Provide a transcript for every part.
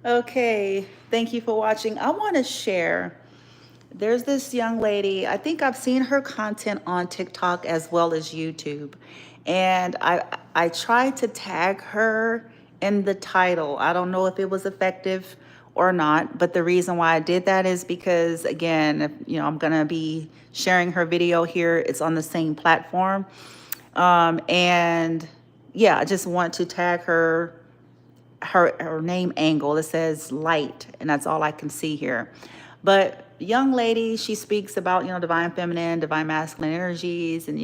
Okay, thank you for watching. I want to share. There's this young lady, I think I've seen her content on TikTok as well as YouTube. And I tried to tag her in the title. I don't know if it was effective or not, but the reason why I did that is because, again, I'm going to be sharing her video here. It's on the same platform. And yeah, I just want to tag her name angle. It says light, and that's all I can see here. But young lady, she speaks about, divine feminine, divine masculine energies, and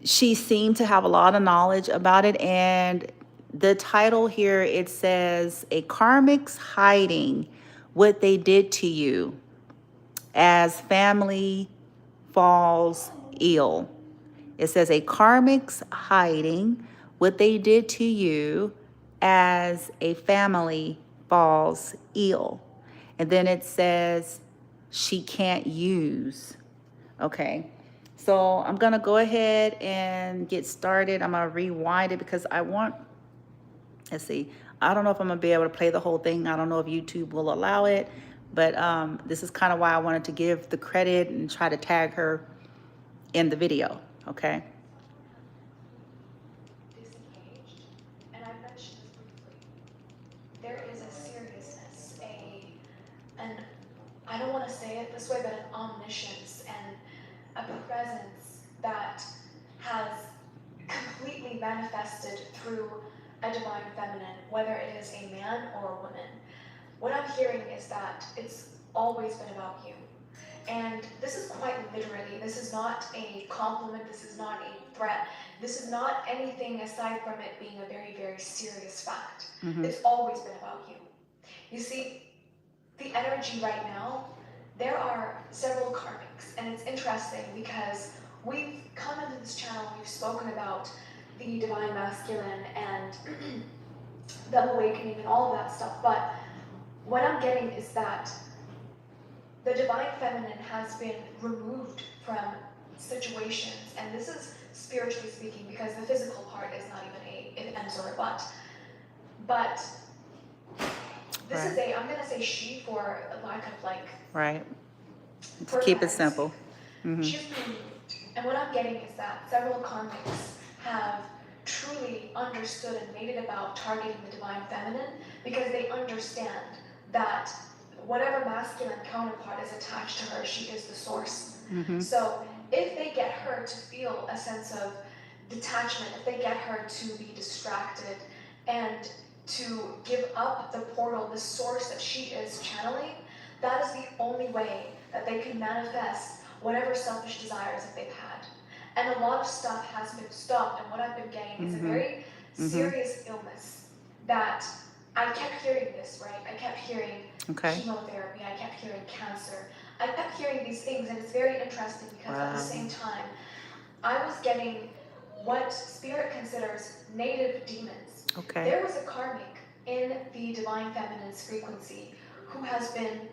she seemed to have a lot of knowledge about it. And the title here, it says a karmic's hiding what they did to you as family falls ill. It says a karmic's hiding what they did to you as a family falls ill. And then it says she can't use. Okay. So I'm going to go ahead and get started. I'm going to rewind it because let's see. I don't know if I'm going to be able to play the whole thing. I don't know if YouTube will allow it. But this is kind of why I wanted to give the credit and try to tag her in the video. Okay. Disengaged, and I mentioned this briefly. There is a seriousness, an I don't want to say it this way, but an omniscience and a presence that has completely manifested through a divine feminine, whether it is a man or a woman. What I'm hearing is that it's always been about you. And this is quite literally, this is not a compliment, this is not a threat, this is not anything aside from it being a very, very serious fact. It's always been about you. You see, the energy right now, there are several karmics, and it's interesting because we've come into this channel, we've spoken about the divine masculine and the awakening and all of that stuff, but what I'm getting is that the divine feminine has been removed from situations, and this is spiritually speaking because the physical part is not even a if, ands, or a but this is I'm going to say she for lack of right. Let's keep it simple. She's been removed, and what I'm getting is that several karmics have truly understood and made it about targeting the divine feminine because they understand that whatever masculine counterpart is attached to her, she is the source. So if they get her to feel a sense of detachment, if they get her to be distracted and to give up the portal, the source that she is channeling, that is the only way that they can manifest whatever selfish desires that they've had. And a lot of stuff has been stopped, and what I've been getting is a very serious illness that I kept hearing this, right? I kept hearing chemotherapy, I kept hearing cancer, I kept hearing these things, and it's very interesting because at the same time, I was getting what Spirit considers native demons. There was a karmic in the divine feminine's frequency who has been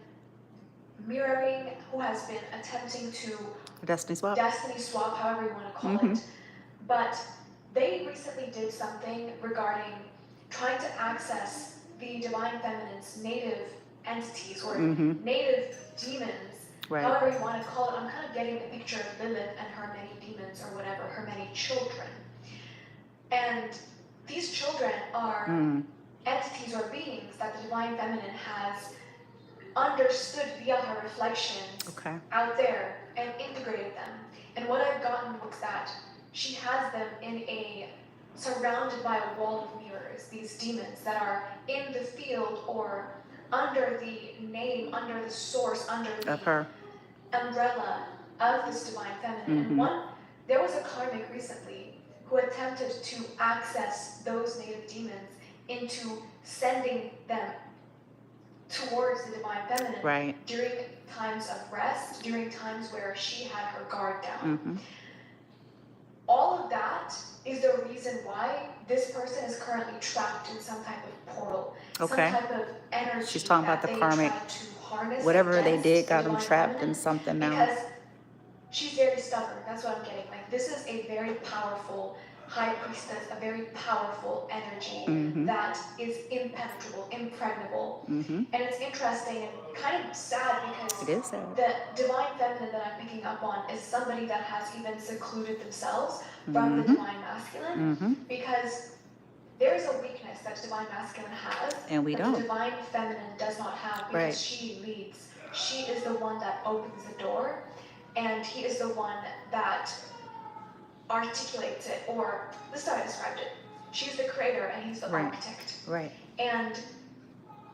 mirroring, who has been attempting to Destiny swap, however you want to call it. But they recently did something regarding trying to access the divine feminine's native entities or native demons, however you want to call it. I'm kind of getting a picture of Lilith and her many demons or whatever, her many children. And these children are entities or beings that the divine feminine has understood via her reflections out there and integrated them. And what I've gotten was that she has them surrounded by a wall of mirrors, these demons that are in the field or under the name, under the source, under the umbrella of this divine feminine. And there was a karmic recently who attempted to access those native demons into sending them towards the divine feminine during times of rest, during times where she had her guard down. All of that is the reason why this person is currently trapped in some type of portal, some type of energy. She's talking about the karmic, whatever they did got them trapped in something now. Because she's very stubborn, that's what I'm getting. Like, this is a very powerful high priestess, a very powerful energy that is impenetrable, impregnable. And it's interesting and kind of sad because It is sad. the divine feminine that I'm picking up on is somebody that has even secluded themselves from the divine masculine, because there is a weakness that divine masculine has, and we that don't. the divine feminine does not have, because she leads. She is the one that opens the door, and he is the one that articulates it, or this is how I described it. She's the creator and he's the architect. Right. And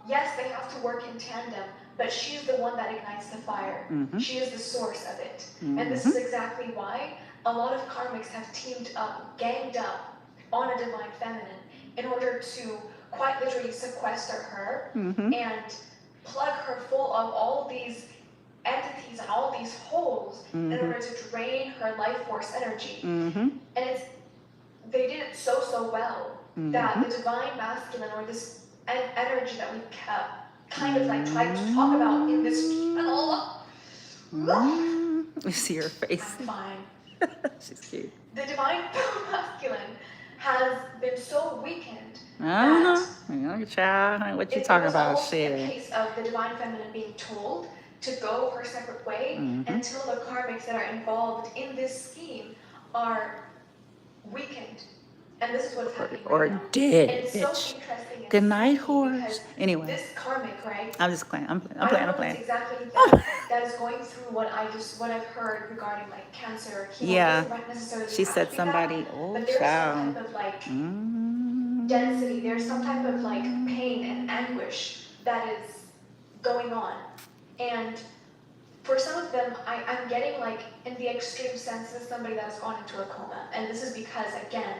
yes, they have to work in tandem, but she's the one that ignites the fire. She is the source of it. And this is exactly why a lot of karmics have teamed up, ganged up on a divine feminine in order to quite literally sequester her and plug her full of all these entities and all these holes in order to drain her life force energy. And they did it so well that the divine masculine, or this energy that we kind of like tried to talk about in this channel. You see her face. I'm fine. She's cute. The divine masculine has been so weakened I don't know. Child, what you talking about? Shit. It was almost a case of the divine feminine being told to go her separate way until the karmics that are involved in this scheme are weakened. And this is what's happening or now. dead, and it's bitch. So interesting. Good night, whores. Anyway. This karmic, right? I'm just playing. I'm playing. I don't know exactly that is going through what I've heard regarding like cancer. Yeah. Necessarily she said somebody, that, oh but there's child. some type of like density. There's some type of like pain and anguish that is going on. And for some of them, I'm getting like, in the extreme sense, as somebody that has gone into a coma. And this is because, again,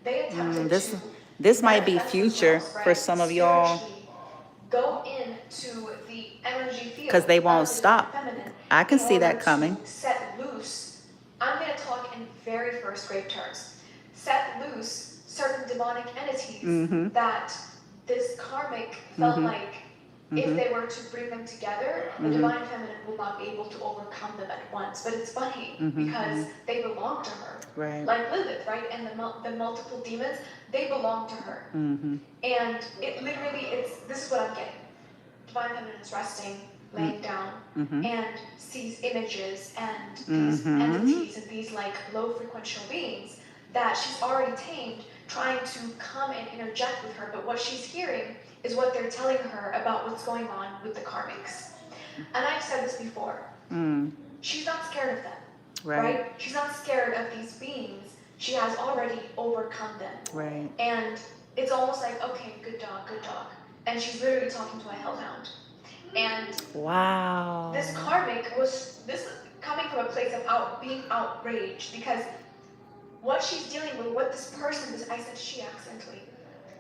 they attempted to... This might be future for some of y'all. Go into the energy field. Because they won't stop. I can see that coming. Set loose. I'm going to talk in very first grade terms. Set loose certain demonic entities that this karmic felt like if they were to bring them together, the divine feminine will not be able to overcome them at once. But it's funny because they belong to her. Right. Like Lilith, right? And the multiple demons, they belong to her. And it literally, this is what I'm getting. Divine feminine is resting, laying down, and sees images and these entities and these like low frequential beings that she's already tamed, trying to come and interject with her. But what she's hearing is what they're telling her about what's going on with the karmics. And I've said this before. She's not scared of them, right? She's not scared of these beings. She has already overcome them. Right. And it's almost like, okay, good dog, good dog. And she's literally talking to a hellhound. And wow. This karmic was coming from a place of being outraged, because what she's dealing with, what this person is, I said she accidentally.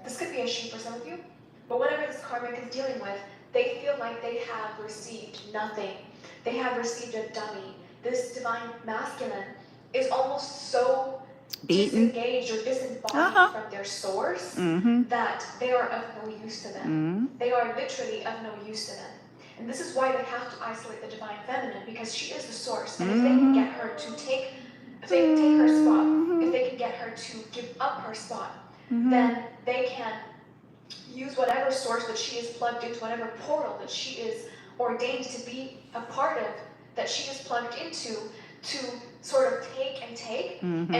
This could be a she for some of you. But whatever this karmic is dealing with, they feel like they have received nothing. They have received a dummy. This divine masculine is almost so disengaged or disembodied from their source that they are of no use to them. They are literally of no use to them. And this is why they have to isolate the divine feminine, because she is the source. And if they can get her to take her spot, if they can get her to give up her spot, then they can use whatever source that she is plugged into, whatever portal that she is ordained to be a part of, that she is plugged into, to sort of take and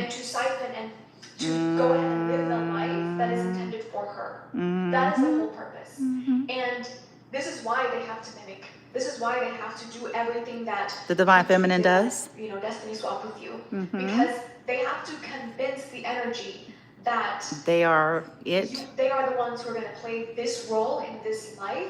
to siphon and to go ahead and live the life that is intended for her. That is the whole purpose. And this is why they have to mimic. This is why they have to do everything that the divine feminine does. Destiny swap with you. Because they have to convince the energy that they are it. They are the ones who are going to play this role in this life.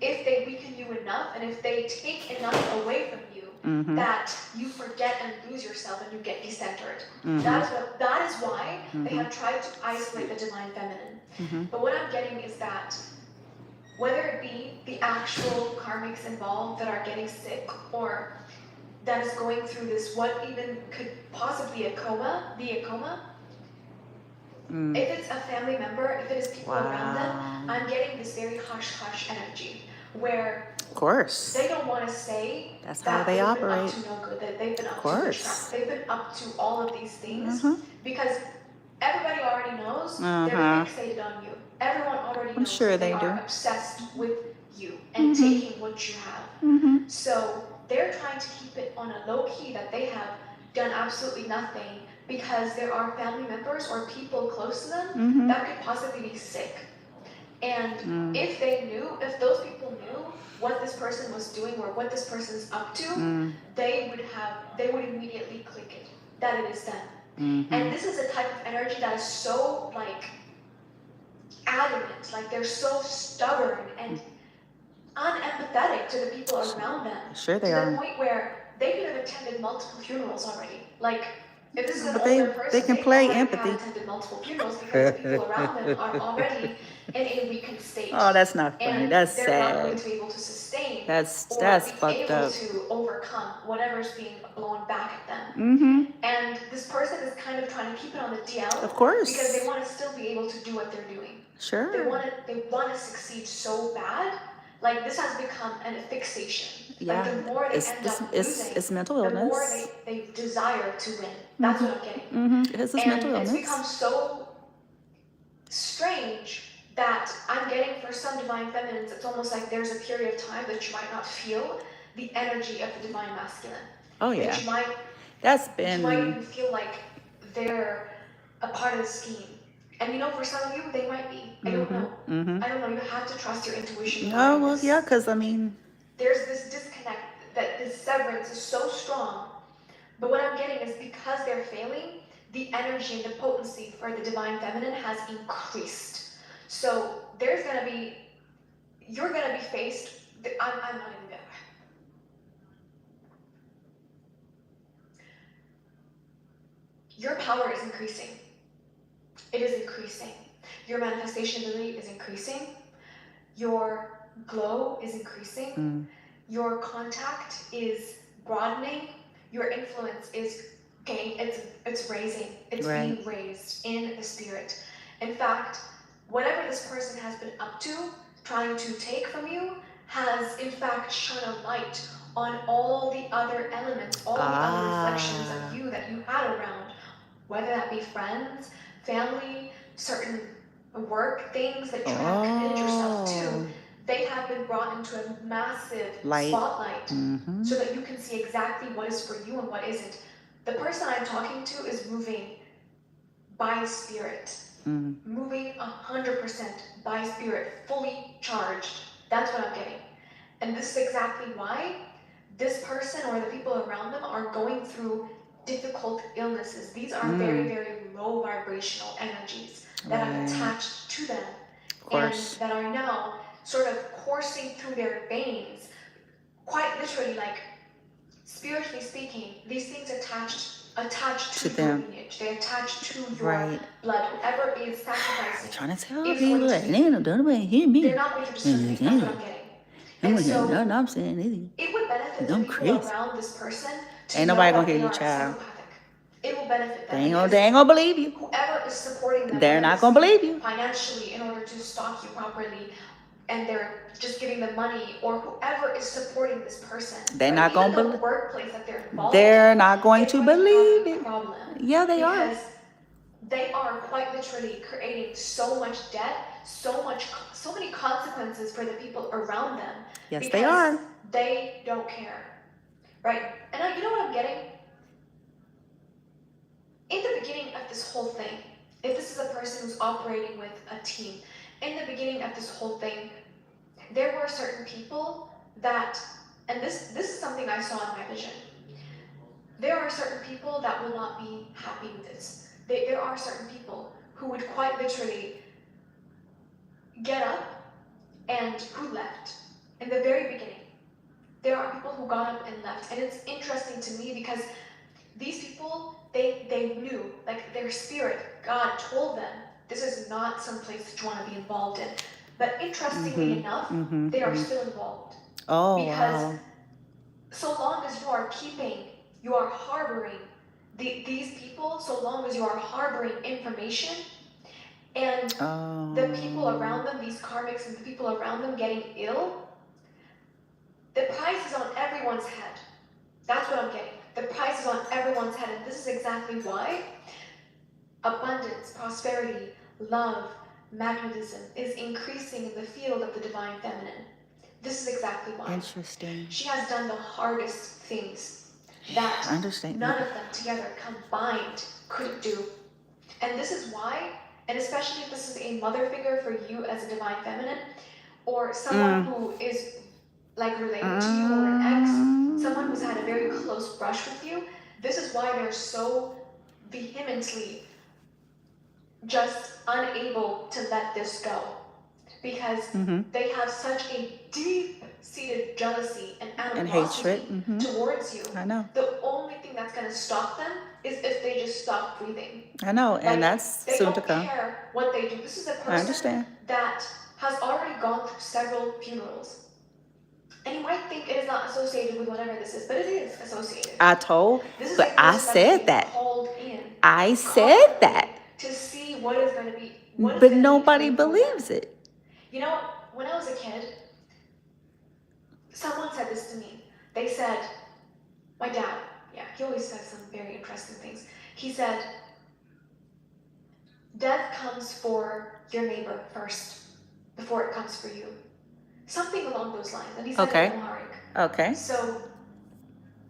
If they weaken you enough, and if they take enough away from you, that you forget and lose yourself and you get decentered. That is why they have tried to isolate the divine feminine. But what I'm getting is that whether it be the actual karmics involved that are getting sick, or that is going through this, what even could possibly be a coma, if it's a family member, if it is people around them, I'm getting this very hush-hush energy where of course they don't want to say that's how they operate. Up to no good, that they've been up to witchcraft, they've been up to all of these things, because everybody already knows they're fixated on you. Everyone already knows sure that they are do. obsessed with you and taking what you have. So they're trying to keep it on a low key that they have done absolutely nothing, because there are family members or people close to them that could possibly be sick. And if those people knew what this person was doing or what this person's up to, they would immediately click it that it is them. And this is a type of energy that is so like adamant, like they're so stubborn and unempathetic to the people around them. Sure they to are. the point where they could have attended multiple funerals already. Like, if this is an But older they person, can they play already empathy. have attended multiple funerals because the people around them are already in a weakened state. Oh, that's not funny. And That's they're not going sad. to be able to sustain That's or be fucked able up. to overcome whatever's being blown back at them. And this person is kind of trying to keep it on the DL. Of course. Because they want to still be able to do what they're doing. Sure. They want to succeed so bad. Like, this has become a fixation. Yeah. Like, the more they end up losing, it's mental illness. the more they desire to win. That's what I'm getting. It's and mental illness. It's become so strange that I'm getting, for some divine feminines, it's almost like there's a period of time that you might not feel the energy of the divine masculine. Oh, yeah. That you might even feel like they're a part of the scheme. And for some of you, they might be. I don't know. I don't know. You have to trust your intuition. Oh, well, yeah, because, I mean... There's this disconnect, that this severance is so strong. But what I'm getting is, because they're failing, the energy and the potency for the divine feminine has increased. So you're going to be faced... I'm not even there. Your power is increasing. It is increasing. Your manifestation ability is increasing. Your glow is increasing. Your contact is broadening. Your influence is it's raising. It's being raised in the spirit. In fact, whatever this person has been up to, trying to take from you, has in fact shone a light on all the other elements, all the other reflections of you that you had around, whether that be friends, family, certain work things that you have committed yourself to. They have been brought into a massive spotlight so that you can see exactly what is for you and what isn't. The person I'm talking to is moving by spirit, moving 100% by spirit, fully charged. That's what I'm getting. And this is exactly why this person or the people around them are going through difficult illnesses. These are very, very low vibrational energies that are attached to them and that are now sort of coursing through their veins, quite literally, like spiritually speaking. These things attached to your lineage. They attach to your blood. Whoever is sacrificing, trying to tell is people going that to, ain't no done way hear me. they're not going to discriminate. That's what I'm getting. And so I'm saying anything. It would benefit the people around this person to ain't know nobody that gonna hear they you, are child. psychopathic. It will benefit them. They ain't gonna believe you. Whoever is supporting them, They're not gonna believe you financially in order to stock you properly, and they're just giving them money, or whoever is supporting this person, they're not gonna believe. The workplace that they're involved they're in, not going to believe it. Problem. Yeah, they are. Because they are quite literally creating so much debt, so many consequences for the people around them. Yes, they are. They don't care, right? And you know what I'm getting? In the beginning of this whole thing, if this is a person who's operating with a team, in the beginning of this whole thing, there were certain people that, and this is something I saw in my vision. There are certain people that will not be happy with this. There are certain people who would quite literally get up and who left in the very beginning. There are people who got up and left, and it's interesting to me because these people, they knew, like their spirit, God told them, this is not some place that you want to be involved in. But interestingly enough, they are still involved. Oh, because so long as you are harboring these people, so long as you are harboring information, and the people around them, these karmics and the people around them getting ill, the price is on everyone's head. That's what I'm getting. The price is on everyone's head, and this is exactly why abundance, prosperity, love, magnetism is increasing in the field of the divine feminine. This is exactly why. Interesting. She has done the hardest things that I understand. none of them together combined couldn't do. And this is why, and especially if this is a mother figure for you as a divine feminine, or someone who is like related to you, or an ex, someone who's had a very close brush with you, this is why they're so vehemently just unable to let this go. Because they have such a deep-seated jealousy and animosity towards you. I know. The only thing that's going to stop them is if they just stop breathing. I know, and Like, that's they soon to don't come. care what they do. This is a I understand. person that has already gone through several funerals. And you might think it is not associated with whatever this is, but it is associated. This is but I said that. I said that. To see what is going to be. But nobody believes it. You know, when I was a kid, someone said this to me. They said, my dad, yeah, he always says some very interesting things. He said, death comes for your neighbor first, before it comes for you. Something along those lines. And he said it in Amharic. Okay. So,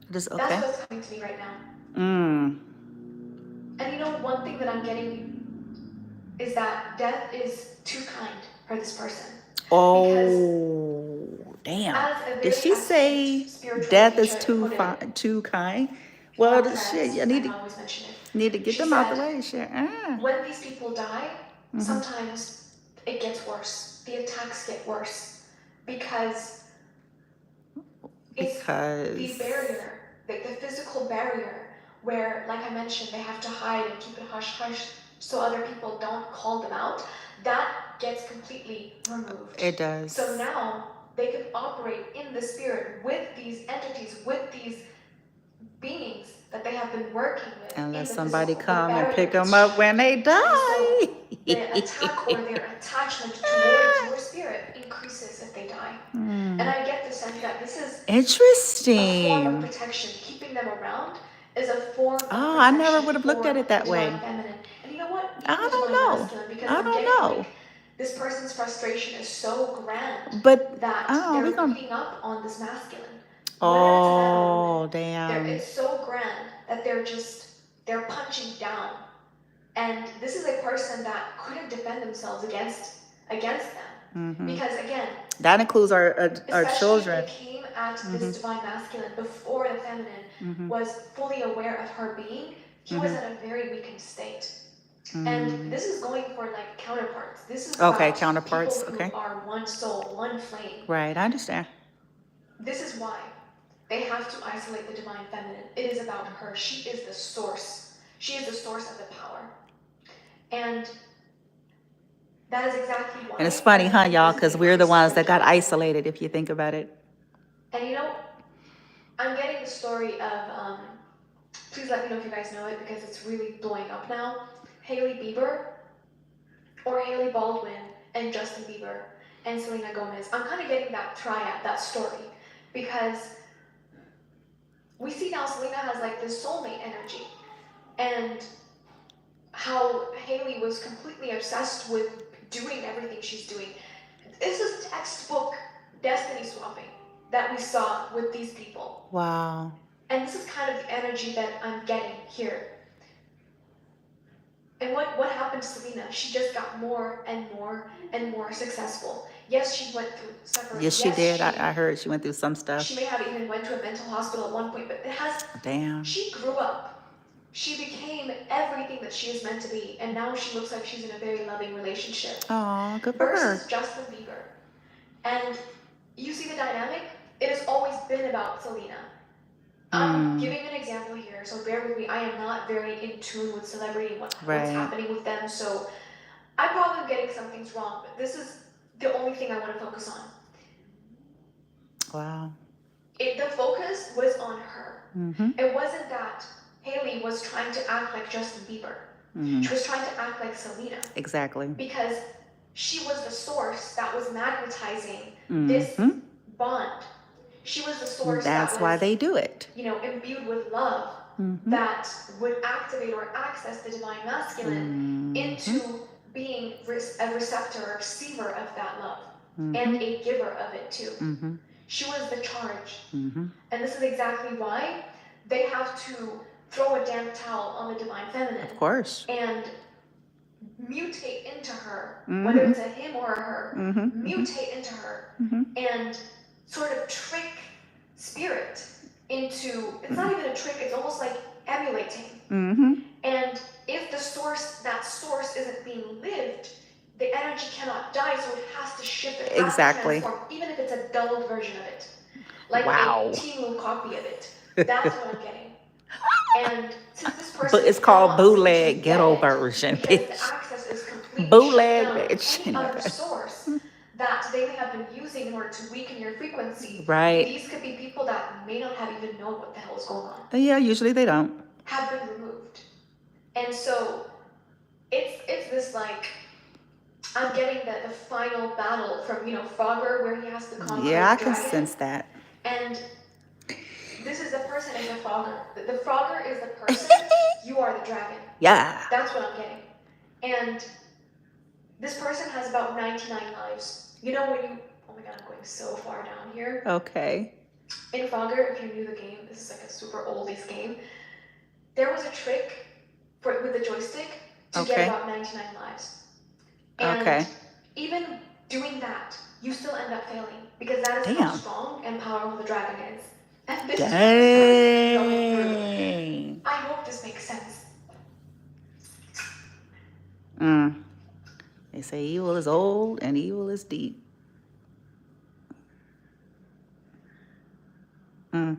that's what's coming to me right now. And you know, one thing that I'm getting is that death is too kind for this person. Oh, damn. Did she say death is too kind? Well, shit, you need to get them out the way. Shit. When these people die, sometimes it gets worse. The attacks get worse because it's the barrier, like the physical barrier, where, like I mentioned, they have to hide and keep it hush-hush so other people don't call them out. That gets completely removed. It does. So now they can operate in the spirit with these entities, with these beings that they have been working with. Unless somebody come and pick them up when they die. Their attack or their attachment towards your spirit increases if they die. And I get the sense that this is interesting. A form of protection. Keeping them around is a form of protection. I never would have looked at it that way. Feminine. And you know what? I don't know. I don't know. Like, this person's frustration is so grand but that they're beating up on this masculine. Oh, damn. It's so grand that they're punching down. And this is a person that couldn't defend themselves against them. Because again, that includes our children. If they came at this divine masculine before the feminine was fully aware of her being, he was in a very weakened state. And this is going for like counterparts. This is counterparts. People who are one soul, one flame. Right, I understand. This is why they have to isolate the divine feminine. It is about her. She is the source. She is the source of the power. And that is exactly why. And it's funny, huh, y'all? Because we're the ones that got isolated, if you think about it. And you know, I'm getting the story of, please let me know if you guys know it, because it's really blowing up now. Hailey Bieber, or Hailey Baldwin, and Justin Bieber, and Selena Gomez. I'm kind of getting that triad, that story, because we see now Selena has like this soulmate energy, and how Hailey was completely obsessed with doing everything she's doing. This is textbook destiny swapping that we saw with these people. Wow. And this is kind of the energy that I'm getting here. And what happened to Selena? She just got more and more and more successful. Yes, she went through suffering. Yes, she did. I heard she went through some stuff. She may have even went to a mental hospital at one point, but it has... Damn. She grew up. She became everything that she is meant to be, and now she looks like she's in a very loving relationship. Oh, good for her. Versus Justin Bieber. And you see the dynamic? It has always been about Selena. I'm giving an example here, so bear with me. I am not very in tune with celebrity and what's happening with them, so I probably am getting some things wrong, but this is the only thing I want to focus on. Wow. The focus was on her. It wasn't that Hailey was trying to act like Justin Bieber. She was trying to act like Selena. Exactly. Because she was the source that was magnetizing this bond. She was the source That's why they do it. You know, imbued with love that would activate or access the divine masculine into being a receptor or receiver of that love and a giver of it too. She was the charge. And this is exactly why they have to throw a damp towel on the divine feminine. Of course. And mutate into her, whether it's a him or a her, mutate into her and sort of trick spirit into, it's not even a trick, it's almost like emulating. And if the source, that source isn't being lived, the energy cannot die, so it has to shift, it has to transform, even if it's a dulled version of it. Like a Timu copy of it. That's what I'm getting. And since this person, but it's called bootleg ghetto version, bitch. The access is completely bootleg bitch. Any other source that they may have been using in order to weaken your frequency. Right. These could be people that may not have even known what the hell is going on. Yeah, usually they don't. Have been removed. And so it's this like, I'm getting the final battle from, Frogger, where he has to conquer the I can dragon. sense that. And this is the person is the Frogger. The Frogger is the person, you are the dragon. Yeah. That's what I'm getting. And this person has about 99 lives. You know when you, oh my god, I'm going so far down here. Okay. In Frogger, if you knew the game, this is like a super oldies game. There was a trick with the joystick to get about 99 lives. And even doing that, you still end up failing because that is how strong and powerful the dragon is. And this is going through. I hope this makes sense. They say evil is old and evil is deep. Oh,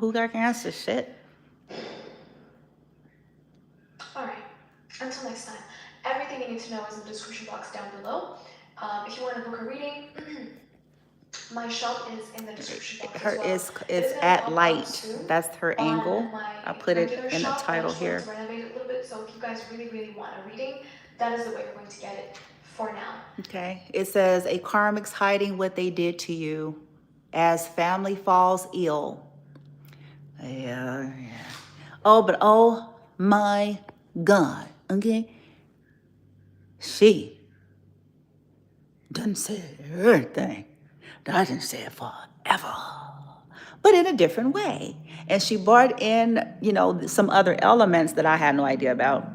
who got cancer? Shit. Alright, until next time. Everything you need to know is in the description box down below. If you want to book a reading, my shop is in the description box as well. It's at light. That's her angle. I put it in the title here. Renovate it a little bit, so if you guys really want a reading, that is the way you're going to get it for now. Okay. It says a karmic's hiding what they did to you as family falls ill. Yeah. Oh, but oh my God. Okay. She done said everything that I didn't say it forever, but in a different way. And she brought in, some other elements that I had no idea about,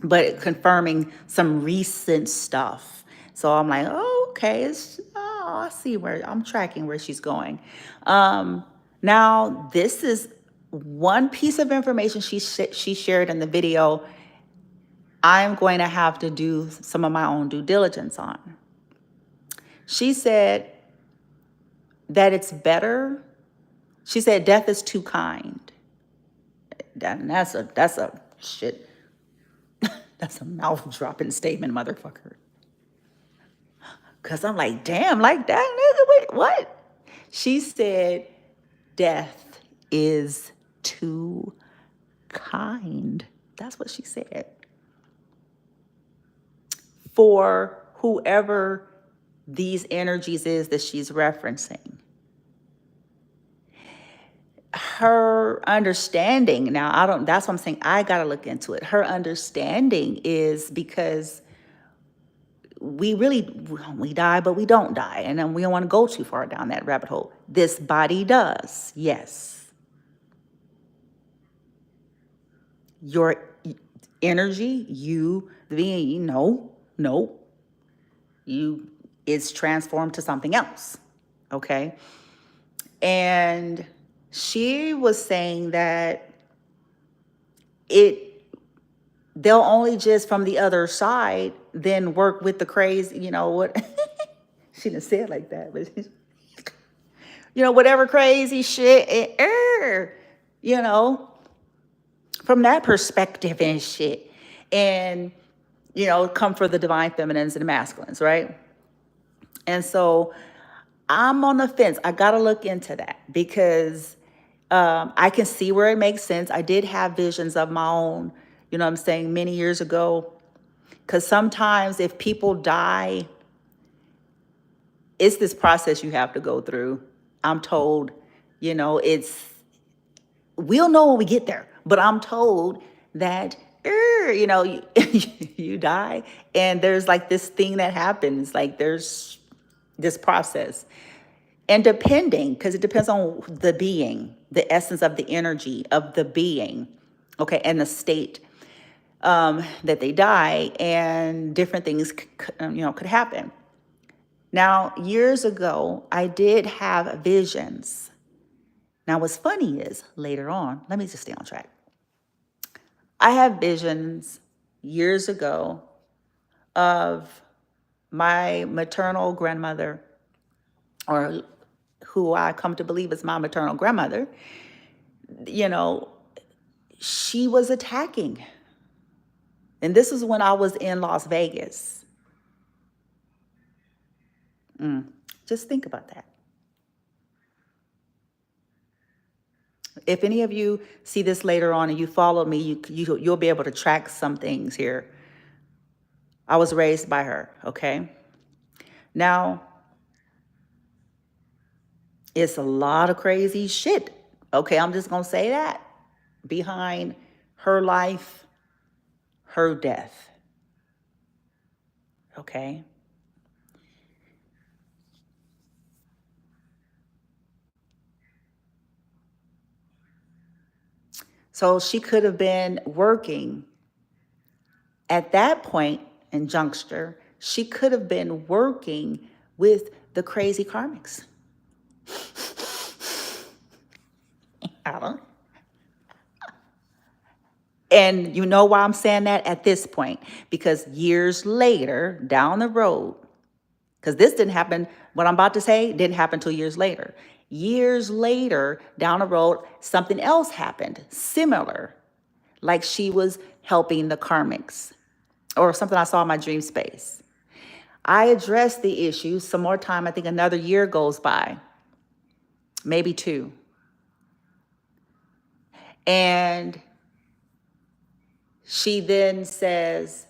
but confirming some recent stuff. So I'm like, oh, okay, I see where I'm tracking where she's going. Now, this is one piece of information she shared in the video. I'm going to have to do some of my own due diligence on. She said that it's better. She said death is too kind. And that's a shit. That's a mouth-dropping statement, motherfucker. Because I'm like, damn, like that, nigga, wait, what? She said death is too kind. That's what she said. For whoever these energies is that she's referencing. Her understanding, now that's what I'm saying, I got to look into it. Her understanding is because we die, but we don't die. And then we don't want to go too far down that rabbit hole. This body does, yes. Your energy, you, the being, no, it's transformed to something else, okay? And she was saying that they'll only just from the other side then work with the crazy, what? She didn't say it like that, but whatever crazy shit, from that perspective and shit. And, come for the divine feminines and the masculines, right? And so I'm on the fence. I got to look into that because I can see where it makes sense. I did have visions of my own, many years ago. Because sometimes if people die, it's this process you have to go through I'm told, we'll know when we get there, but I'm told that, you, you die. And there's like this thing that happens, like there's this process. And depending, because it depends on the being, the essence of the energy of the being, okay, and the state that they die, and different things, could happen. Now, years ago, I did have visions. Now, what's funny is later on, let me just stay on track. I have visions years ago of my maternal grandmother, or who I come to believe is my maternal grandmother. She was attacking. And this is when I was in Las Vegas. Just think about that. If any of you see this later on and you follow me, you'll be able to track some things here. I was raised by her, okay? Now, it's a lot of crazy shit, okay? I'm just gonna say that, behind her life, her death, okay? So she could have been working at that point in juncture. She could have been working with the crazy karmics. I don't. And you know why I'm saying that at this point? Because years later, down the road, because this didn't happen, what I'm about to say didn't happen until years later. Years later, down the road, something else happened, similar, like she was helping the karmics, or something I saw in my dream space. I addressed the issue some more time. I think another year goes by, maybe 2. And she then says,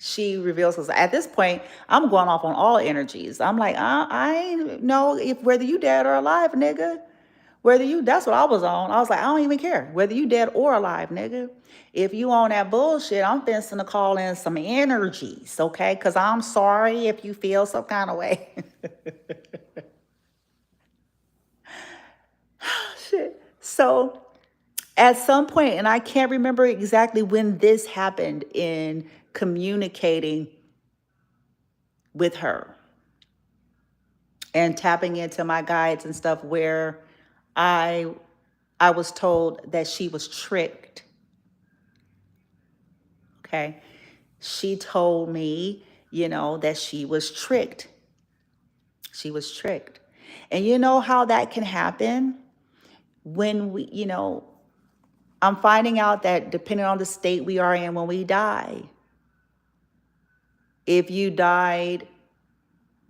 she reveals, because at this point, I'm going off on all energies. I'm like, I know if whether you dead or alive, nigga. That's what I was on. I was like, I don't even care whether you dead or alive, nigga. If you on that bullshit, I'm finna to call in some energies, okay? Because I'm sorry if you feel some kind of way. Shit. So at some point, and I can't remember exactly when this happened in communicating with her and tapping into my guides and stuff, where I was told that she was tricked. Okay. She told me, that she was tricked. She was tricked. And you know how that can happen when I'm finding out that depending on the state we are in when we die, if you died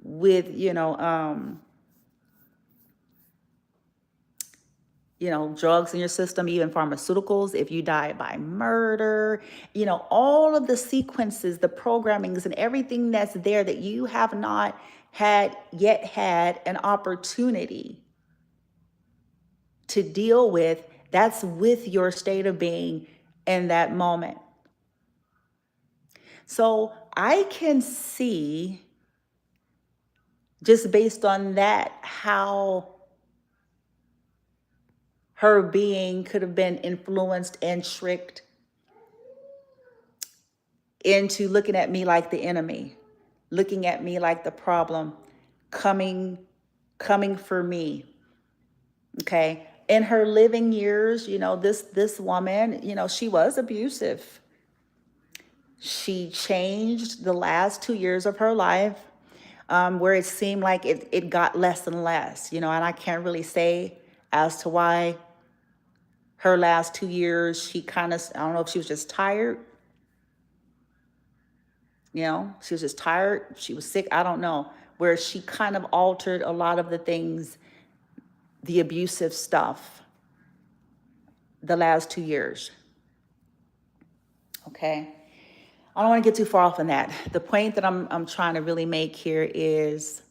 with, drugs in your system, even pharmaceuticals, if you die by murder, all of the sequences, the programmings, and everything that's there that you have not had an opportunity to deal with, that's with your state of being in that moment. So I can see, just based on that, how her being could have been influenced and tricked into looking at me like the enemy, looking at me like the problem, coming for me. Okay. In her living years, this woman, she was abusive. She changed the last 2 years of her life, where it seemed like it got less and less, and I can't really say as to why her last 2 years, she kind of, I don't know if she was just tired. She was just tired. She was sick. I don't know. Where she kind of altered a lot of the things, the abusive stuff, the last 2 years. Okay. I don't want to get too far off on that. The point that I'm trying to really make here is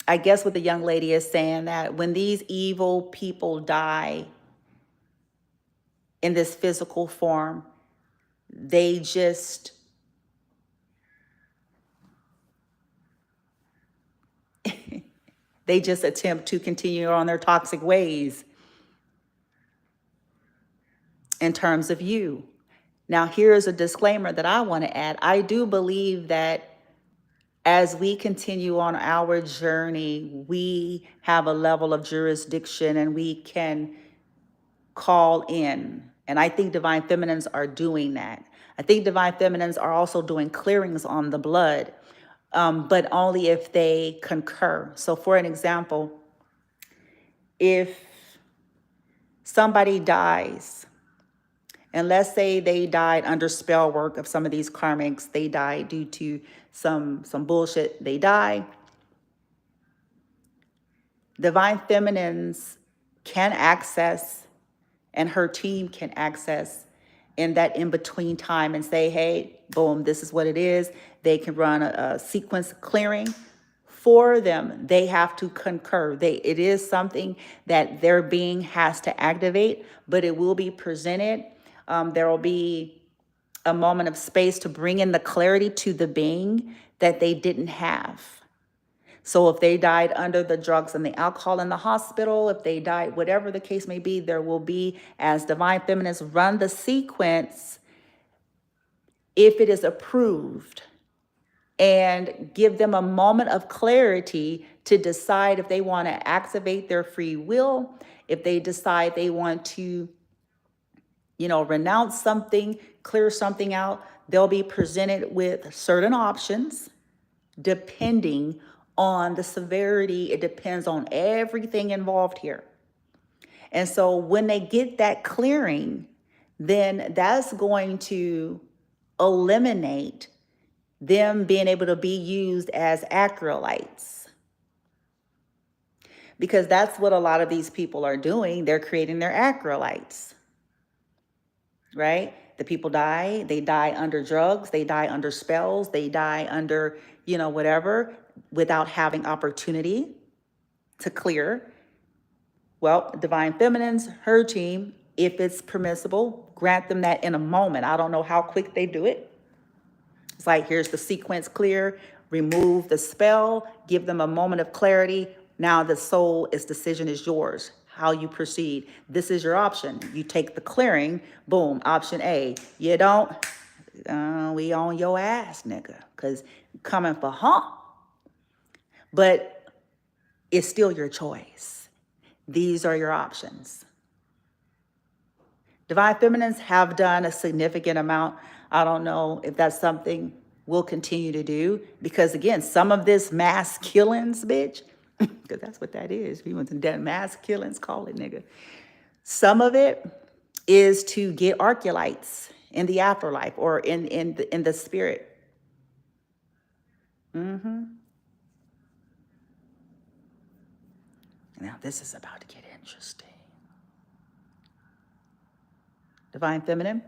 I guess what the young lady is saying, that when these evil people die in this physical form, they just attempt to continue on their toxic ways in terms of you. Now, here's a disclaimer that I want to add. I do believe that as we continue on our journey, we have a level of jurisdiction and we can call in. And I think divine feminines are doing that. I think divine feminines are also doing clearings on the blood, but only if they concur. So for an example, if somebody dies, and let's say they died under spell work of some of these karmics, they died due to some bullshit, they die. Divine feminines can access, and her team can access in that in-between time and say, hey, boom, this is what it is. They can run a sequence clearing for them. They have to concur. It is something that their being has to activate, but it will be presented. There will be a moment of space to bring in the clarity to the being that they didn't have. So if they died under the drugs and the alcohol in the hospital, if they died, whatever the case may be, there will be, as divine feminists run the sequence, if it is approved, and give them a moment of clarity to decide if they want to activate their free will, if they decide they want to, renounce something, clear something out. They'll be presented with certain options depending on the severity. It depends on everything involved here. And so when they get that clearing, then that's going to eliminate them being able to be used as acrolytes. Because that's what a lot of these people are doing. They're creating their acrolytes, right? The people die, they die under drugs, they die under spells, they die under, whatever, without having opportunity to clear. Well, divine feminines, her team, if it's permissible, grant them that in a moment. I don't know how quick they do it. It's like, here's the sequence clear, remove the spell, give them a moment of clarity. Now the soul decision is yours, how you proceed. This is your option. You take the clearing, boom, option A. You don't, we on your ass, nigga, because coming for But it's still your choice. These are your options. Divine feminines have done a significant amount. I don't know if that's something we'll continue to do, because again, some of this mass killings, bitch, because that's what that is. We want to dead mass killings, call it, nigga. Some of it is to get archetypes in the afterlife or in the spirit. Now this is about to get interesting. Divine feminine,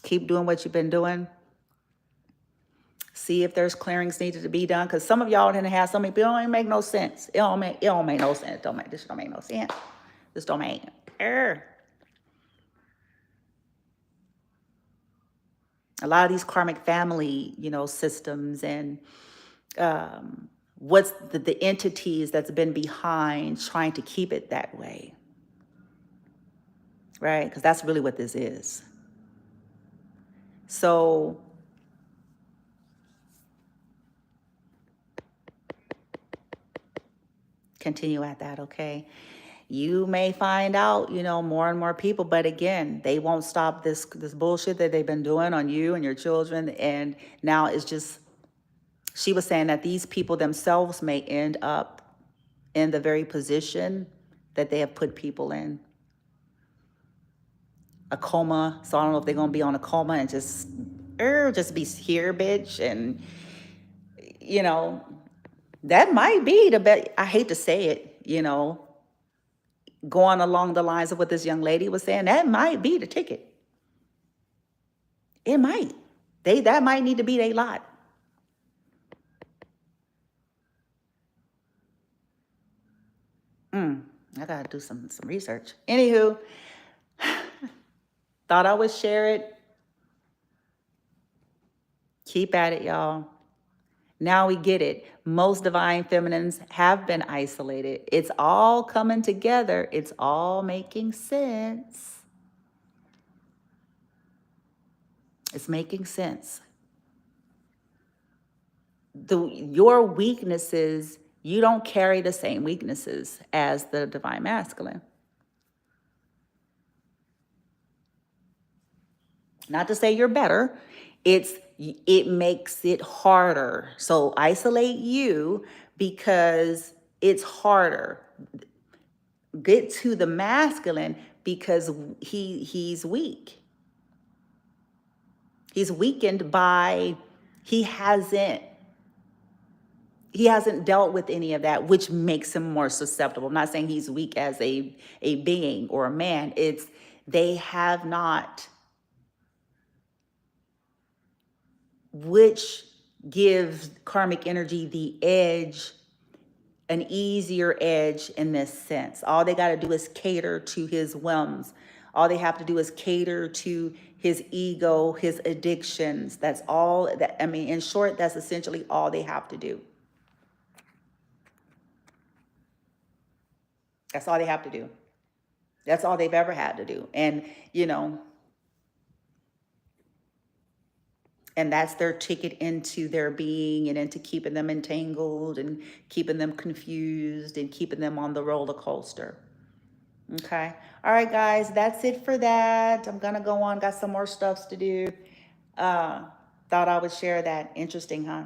keep doing what you've been doing. See if there's clearings needed to be done, because some of y'all didn't have some people. It don't even make no sense. It don't make no sense. This don't make no sense. This don't make. A lot of these karmic family, systems and what's the entities that's been behind trying to keep it that way, right? Because that's really what this is. So continue at that, okay? You may find out, more and more people, but again, they won't stop this bullshit that they've been doing on you and your children. And now it's just, she was saying that these people themselves may end up in the very position that they have put people in. A coma. So I don't know if they're going to be on a coma and just be here, bitch. And, that might be the best. I hate to say it, going along the lines of what this young lady was saying, that might be the ticket. It might. That might need to be their lot. I gotta do some research. Anywho, thought I would share it. Keep at it, y'all. Now we get it. Most divine feminines have been isolated. It's all coming together. It's all making sense. It's making sense. Your weaknesses, you don't carry the same weaknesses as the divine masculine. Not to say you're better. It makes it harder. So isolate you because it's harder. Get to the masculine because he's weak. He's weakened by he hasn't dealt with any of that, which makes him more susceptible. I'm not saying he's weak as a being or a man. It's they have not, which gives karmic energy the edge, an easier edge in this sense. All they got to do is cater to his whims. All they have to do is cater to his ego, his addictions. That's all that, I mean, in short, that's essentially all they have to do. That's all they have to do. That's all they've ever had to do. And, you know, and that's their ticket into their being and into keeping them entangled and keeping them confused and keeping them on the roller coaster. Okay. All right, guys, that's it for that. I'm going to go on. Got some more stuffs to do. Thought I would share that. Interesting, huh?